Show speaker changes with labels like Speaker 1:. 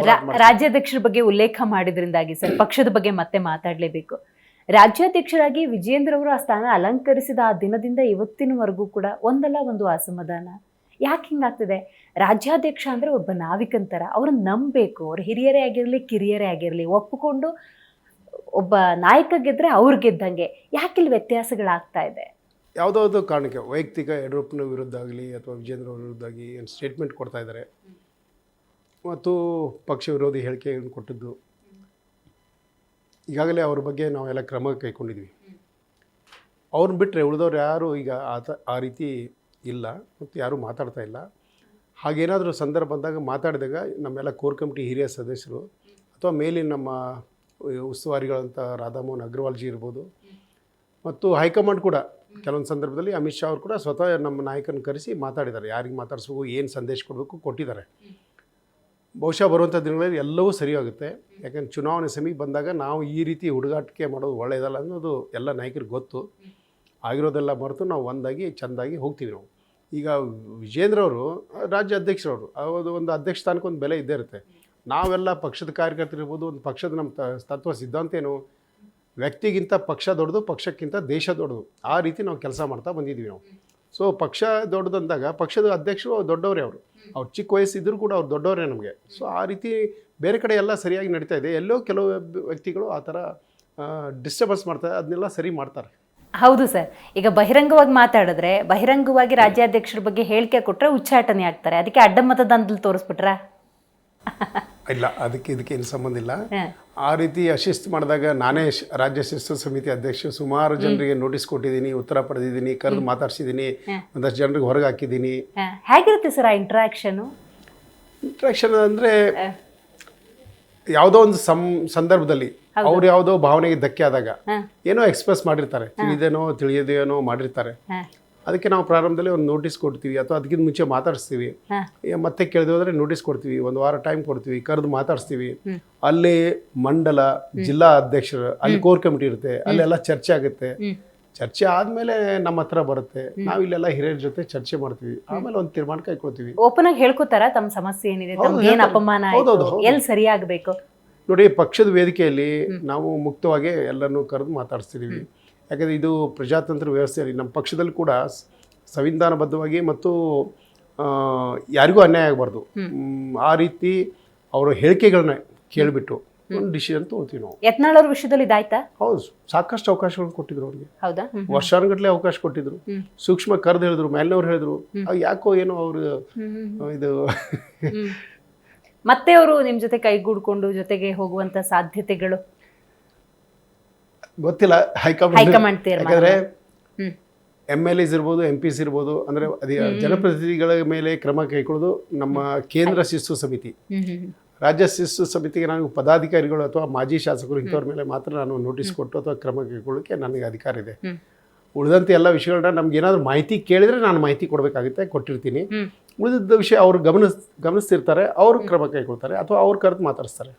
Speaker 1: ಹೋರಾಟ ಮಾಡ್ತೀವಿ.
Speaker 2: ರಾಜ್ಯಾಧ್ಯಕ್ಷರ ಬಗ್ಗೆ ಉಲ್ಲೇಖ ಮಾಡಿದ್ರಿಂದಾಗಿ ಸರ್ ಪಕ್ಷದ ಬಗ್ಗೆ ಮತ್ತೆ ಮಾತಾಡಲೇಬೇಕು. ರಾಜ್ಯಾಧ್ಯಕ್ಷರಾಗಿ ವಿಜಯೇಂದ್ರ ಅವರು ಆ ಸ್ಥಾನ ಅಲಂಕರಿಸಿದ ಆ ದಿನದಿಂದ ಇವತ್ತಿನವರೆಗೂ ಕೂಡ ಒಂದಲ್ಲ ಒಂದು ಅಸಮಾಧಾನ. ಯಾಕೆ ಹಿಂಗಾಗ್ತದೆ? ರಾಜ್ಯಾಧ್ಯಕ್ಷ ಅಂದ್ರೆ ಒಬ್ಬ ನಾವಿಕಂತರ, ಅವ್ರನ್ನ ನಂಬಬೇಕು. ಅವ್ರು ಹಿರಿಯರೇ ಆಗಿರಲಿ ಕಿರಿಯರೇ ಆಗಿರಲಿ ಒಪ್ಪಿಕೊಂಡು ಒಬ್ಬ ನಾಯಕ ಗೆದ್ರೆ ಅವ್ರು ಗೆದ್ದಂಗೆ. ಯಾಕಿಲ್ಲಿ ವ್ಯತ್ಯಾಸಗಳಾಗ್ತಾ ಇದೆ?
Speaker 1: ಯಾವುದಾದ್ರು ಕಾರಣಕ್ಕೆ ವೈಯಕ್ತಿಕ ಯಡಿಯೂರಪ್ಪನ ವಿರುದ್ಧ ಆಗಲಿ ಅಥವಾ ವಿಜೇಂದ್ರ ಅವ್ರ ವಿರುದ್ಧ ಆಗಿ ಏನು ಸ್ಟೇಟ್ಮೆಂಟ್ ಕೊಡ್ತಾ ಇದ್ದಾರೆ ಮತ್ತು ಪಕ್ಷ ವಿರೋಧಿ ಹೇಳಿಕೆಗಳನ್ನು ಕೊಟ್ಟಿದ್ದು, ಈಗಾಗಲೇ ಅವ್ರ ಬಗ್ಗೆ ನಾವೆಲ್ಲ ಕ್ರಮ ಕೈಗೊಂಡಿದ್ವಿ. ಅವ್ರನ್ನ ಬಿಟ್ಟರೆ ಉಳಿದವ್ರು ಯಾರು ಈಗ ಆ ರೀತಿ ಇಲ್ಲ ಮತ್ತು ಯಾರೂ ಮಾತಾಡ್ತಾ ಇಲ್ಲ. ಹಾಗೇನಾದರೂ ಸಂದರ್ಭ ಬಂದಾಗ ಮಾತಾಡಿದಾಗ ನಮ್ಮೆಲ್ಲ ಕೋರ್ ಕಮಿಟಿ ಹಿರಿಯ ಸದಸ್ಯರು ಅಥವಾ ಮೇಲಿನ ನಮ್ಮ ಉಸ್ತುವಾರಿಗಳಂಥ ರಾಧಾಮೋಹನ್ ಅಗ್ರವಾಲ್ಜಿ ಇರ್ಬೋದು ಮತ್ತು ಹೈಕಮಾಂಡ್ ಕೂಡ ಕೆಲವೊಂದು ಸಂದರ್ಭದಲ್ಲಿ ಅಮಿತ್ ಶಾ ಅವರು ಕೂಡ ಸ್ವತಃ ನಮ್ಮ ನಾಯಕರನ್ನು ಕರೆಸಿ ಮಾತಾಡಿದ್ದಾರೆ. ಯಾರಿಗೆ ಮಾತಾಡಿಸ್ಬೇಕು, ಏನು ಸಂದೇಶ ಕೊಡಬೇಕು ಕೊಟ್ಟಿದ್ದಾರೆ. ಬಹುಶಃ ಬರುವಂಥ ದಿನಗಳಲ್ಲಿ ಎಲ್ಲವೂ ಸರಿಯಾಗುತ್ತೆ. ಯಾಕಂದ್ರೆ ಚುನಾವಣೆ ಸಮೀಪ ಬಂದಾಗ ನಾವು ಈ ರೀತಿ ಹುಡುಗಾಟಿಕೆ ಮಾಡೋದು ಒಳ್ಳೆಯದಲ್ಲ ಅನ್ನೋದು ಎಲ್ಲ ನಾಯಕರಿಗೆ ಗೊತ್ತು. ಆಗಿರೋದೆಲ್ಲ ಮರೆತು ನಾವು ಒಂದಾಗಿ ಚೆಂದಾಗಿ ಹೋಗ್ತೀವಿ. ನಾವು ಈಗ ವಿಜೇಂದ್ರ ಅವರು ರಾಜ್ಯ ಅಧ್ಯಕ್ಷರವರು, ಅದು ಒಂದು ಅಧ್ಯಕ್ಷ ಸ್ಥಾನಕ್ಕೆ ಒಂದು ಬೆಲೆ ಇದ್ದೇ ಇರುತ್ತೆ. ನಾವೆಲ್ಲ ಪಕ್ಷದ ಕಾರ್ಯಕರ್ತರಿರ್ಬೋದು, ಒಂದು ಪಕ್ಷದ ನಮ್ಮ ತತ್ವ ಸಿದ್ಧಾಂತ ಏನು, ವ್ಯಕ್ತಿಗಿಂತ ಪಕ್ಷ ದೊಡ್ಡದು, ಪಕ್ಷಕ್ಕಿಂತ ದೇಶ ದೊಡ್ಡದು. ಆ ರೀತಿ ನಾವು ಕೆಲಸ ಮಾಡ್ತಾ ಬಂದಿದ್ವಿ ನಾವು. ಸೊ ಪಕ್ಷ ದೊಡ್ಡದಂದಾಗ ಪಕ್ಷದ ಅಧ್ಯಕ್ಷರು ದೊಡ್ಡವರೇ, ಅವ್ರು ಚಿಕ್ಕ ವಯಸ್ಸಿದ್ದರೂ ಕೂಡ ಅವ್ರು ದೊಡ್ಡವರೇ ನಮಗೆ. ಸೊ ಆ ರೀತಿ ಬೇರೆ ಕಡೆ ಎಲ್ಲ ಸರಿಯಾಗಿ ನಡೀತಾ ಇದೆ. ಎಲ್ಲೋ ಕೆಲವು ವ್ಯಕ್ತಿಗಳು ಆ ಥರ ಡಿಸ್ಟರ್ಬೆನ್ಸ್ ಮಾಡ್ತಾರೆ, ಅದನ್ನೆಲ್ಲ ಸರಿ ಮಾಡ್ತಾರೆ.
Speaker 2: ಹೌದು ಸರ್. ಈಗ ಬಹಿರಂಗವಾಗಿ ಮಾತಾಡಿದ್ರೆ, ಬಹಿರಂಗವಾಗಿ ರಾಜ್ಯಾಧ್ಯಕ್ಷರ ಬಗ್ಗೆ ಹೇಳಿಕೆ ಕೊಟ್ಟರೆ ಉಚ್ಚಾಟನೆ ಆಗ್ತಾರೆ. ಅದಕ್ಕೆ ಅಡ್ಡ ಮತದಾನದಲ್ಲಿ ತೋರಿಸ್ಬಿಟ್ರ?
Speaker 1: ಇಲ್ಲ, ಇದಕ್ಕೆ ಏನು ಸಂಬಂಧ ಇಲ್ಲ. ಆ ರೀತಿ ಅಶಿಸ್ತು ಮಾಡಿದಾಗ ನಾನೇ ರಾಜ್ಯ ಶಿಸ್ತು ಸಮಿತಿ ಅಧ್ಯಕ್ಷ, ಸುಮಾರು ಜನರಿಗೆ ನೋಟಿಸ್ ಕೊಟ್ಟಿದ್ದೀನಿ, ಉತ್ತರ ಪಡೆದಿದ್ದೀನಿ, ಕರೆದು ಮಾತಾಡ್ಸಿದ್ದೀನಿ, ಒಂದಷ್ಟು ಜನರಿಗೆ ಹೊರಗೆ ಹಾಕಿದ್ದೀನಿ.
Speaker 2: ಹೇಗಿರುತ್ತೆ ಸರ್ ಆ ಇಂಟ್ರಾಕ್ಷನ್
Speaker 1: ಅಂದರೆ ಯಾವುದೋ ಒಂದು ಸಂದರ್ಭದಲ್ಲಿ ಅವ್ರು ಯಾವುದೋ ಭಾವನೆಗೆ ಧಕ್ಕೆ ಆದಾಗ ಏನೋ ಎಕ್ಸ್ಪ್ರೆಸ್ ಮಾಡಿರ್ತಾರೆ, ತಿಳಿಯದೇನೋ ಮಾಡಿರ್ತಾರೆ. ಅದಕ್ಕೆ ನಾವು ಪ್ರಾರಂಭದಲ್ಲಿ ಒಂದು ನೋಟಿಸ್ ಕೊಡ್ತೀವಿ ಅಥವಾ ಅದಕ್ಕಿಂತ ಮುಂಚೆ ಮಾತಾಡಿಸ್ತೀವಿ. ಮತ್ತೆ ಕೇಳಿದೆ ಹೋದರೆ ನೋಟಿಸ್ ಕೊಡ್ತೀವಿ, ಒಂದು ವಾರ ಟೈಮ್ ಕೊಡ್ತೀವಿ, ಕರೆದು ಮಾತಾಡಿಸ್ತೀವಿ. ಅಲ್ಲಿ ಮಂಡಲ ಜಿಲ್ಲಾ ಅಧ್ಯಕ್ಷರು, ಅಲ್ಲಿ ಕೋರ್ ಕಮಿಟಿ ಇರುತ್ತೆ, ಅಲ್ಲೆಲ್ಲ ಚರ್ಚೆ ಆಗುತ್ತೆ. ಚರ್ಚೆ ಆದಮೇಲೆ ನಮ್ಮ ಹತ್ರ ಬರುತ್ತೆ. ನಾವು ಇಲ್ಲೆಲ್ಲ ಹಿರಿಯರ ಜೊತೆ ಚರ್ಚೆ ಮಾಡ್ತೀವಿ, ಆಮೇಲೆ ಒಂದು ತೀರ್ಮಾನ ಕೈಕೊಳ್ತೀವಿ.
Speaker 2: ಓಪನ್ ಆಗಿ ಹೇಳ್ಕೊತಾರ ತಮ್ಮ ಸಮಸ್ಯೆ ಏನಿದೆ, ಏನು ಅಪಮಾನ ಆಯ್ತು, ಎಲ್ಲಿ ಸರಿಯಾಗಬೇಕು.
Speaker 1: ನೋಡಿ, ಪಕ್ಷದ ವೇದಿಕೆಯಲ್ಲಿ ನಾವು ಮುಕ್ತವಾಗಿ ಎಲ್ಲರನ್ನೂ ಕರೆದು ಮಾತಾಡಿಸ್ತಿದ್ದೀವಿ. ಯಾಕಂದರೆ ಇದು ಪ್ರಜಾತಂತ್ರ ವ್ಯವಸ್ಥೆಯಲ್ಲಿ ನಮ್ಮ ಪಕ್ಷದಲ್ಲಿ ಕೂಡ ಸಂವಿಧಾನಬದ್ಧವಾಗಿ ಮತ್ತು ಯಾರಿಗೂ ಅನ್ಯಾಯ ಆಗಬಾರ್ದು. ಆ ರೀತಿ ಅವರ ಹೇಳಿಕೆಗಳನ್ನ ಕೇಳಿಬಿಟ್ಟು ಒಂದು ಡಿಸಿಷನ್ ತೊಗೊಳ್ತೀವಿ ನಾವು.
Speaker 2: ಯತ್ನಾಳ್ ಅವ್ರ ವಿಷಯದಲ್ಲಿ ಇದಾಯ್ತಾ?
Speaker 1: ಹೌದು, ಸಾಕಷ್ಟು ಅವಕಾಶಗಳನ್ನು ಕೊಟ್ಟಿದ್ರು ಅವ್ರಿಗೆ.
Speaker 2: ಹೌದಾ?
Speaker 1: ವರ್ಷಾನುಗಟ್ಟಲೆ ಅವಕಾಶ ಕೊಟ್ಟಿದ್ರು, ಸೂಕ್ಷ್ಮ ಕರೆದು ಹೇಳಿದ್ರು, ಮೇಲಿನವ್ರು ಹೇಳಿದ್ರು. ಯಾಕೋ ಏನೋ ಅವರು ಇದು
Speaker 2: ಮತ್ತೆ ಅವರು ನಿಮ್ಮ ಜೊತೆ ಕೈಗೂಡ್ಕೊಂಡು ಜೊತೆಗೆ ಹೋಗುವಂತ ಸಾಧ್ಯತೆಗಳು
Speaker 1: ಗೊತ್ತಿಲ್ಲ.
Speaker 2: ಹೈಕಮಾಂಡ್
Speaker 1: ಯಾಕಂದ್ರೆ MLAs ಇರ್ಬೋದು, MPs ಇರ್ಬೋದು, ಅಂದ್ರೆ ಜನಪ್ರತಿನಿಧಿಗಳ ಮೇಲೆ ಕ್ರಮ ಕೈಗೊಳ್ಳೋದು ನಮ್ಮ ಕೇಂದ್ರ ಶಿಸ್ತು ಸಮಿತಿ. ರಾಜ್ಯ ಶಿಸ್ತು ಸಮಿತಿಗೆ ನಾನು ಪದಾಧಿಕಾರಿಗಳು ಅಥವಾ ಮಾಜಿ ಶಾಸಕರು ಇಂಥವ್ರ ಮೇಲೆ ಮಾತ್ರ ನಾನು ನೋಟಿಸ್ ಕೊಟ್ಟು ಅಥವಾ ಕ್ರಮ ಕೈಗೊಳ್ಳೋಕ್ಕೆ ನನಗೆ ಅಧಿಕಾರ ಇದೆ. ಉಳಿದಂತೆ ಎಲ್ಲ ವಿಷಯಗಳನ್ನ ನಮ್ಗೆ ಏನಾದರೂ ಮಾಹಿತಿ ಕೇಳಿದ್ರೆ ನಾನು ಮಾಹಿತಿ ಕೊಡಬೇಕಾಗುತ್ತೆ, ಕೊಟ್ಟಿರ್ತೀನಿ. ಉಳಿದಿದ್ದ ವಿಷಯ ಅವರು ಗಮನಿಸ್ತಿರ್ತಾರೆ, ಅವರು ಕ್ರಮ ಕೈಗೊಳ್ತಾರೆ ಅಥವಾ ಅವ್ರು ಕರೆದು ಮಾತಾಡಿಸ್ತಾರೆ.